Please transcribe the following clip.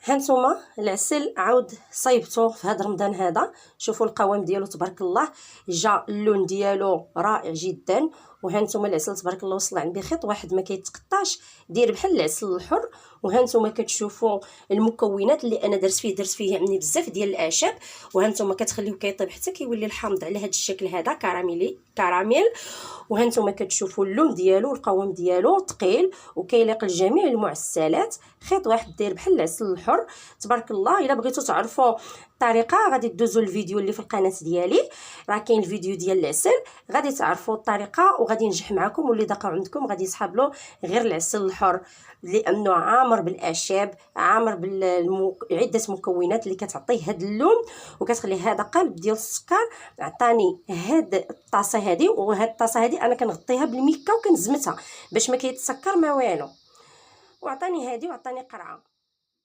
هانتوما العسل عاود صايبته في هذا رمضان هذا. شوفوا القوام ديالو تبارك الله، جا اللون ديالو رائع جدا. وهانتوما العسل تبارك الله وصل عندي خيط واحد ما كيتقطعش، داير بحال العسل الحر. وهانتوما كتشوفوا المكونات اللي انا درت فيه يعني بزاف ديال الاعشاب. وهانتوما كتخليوه كيطيب حتى كيولي الحامض على هذا الشكل هذا كراميل. وهانتوما كتشوفوا اللون ديالو والقوام ديالو ثقيل وكيليق لجميع المعسلات. خيط واحد داير بحال العسل الحر تبارك الله. الا بغيتوا تعرفوا الطريقه غادي تدوزوا الفيديو اللي في القناه ديالي، راه كاين الفيديو ديال العسل غادي تعرفوا الطريقه وغادي ينجح معكم. واللي داق عندكم غادي يسحب له غير العسل الحر، لانه عامر بالاعشاب، عامر بعده مكونات اللي كتعطيه هذا اللون وكتخليه هذا قالب ديال السكر. عطاني هاد الطاسه هذه، وهاد الطاسه هذه انا كنغطيها بالميكه وكنزمتها باش ما كيتسكر ما والو. وعطاني هذه وعطاني قرعه.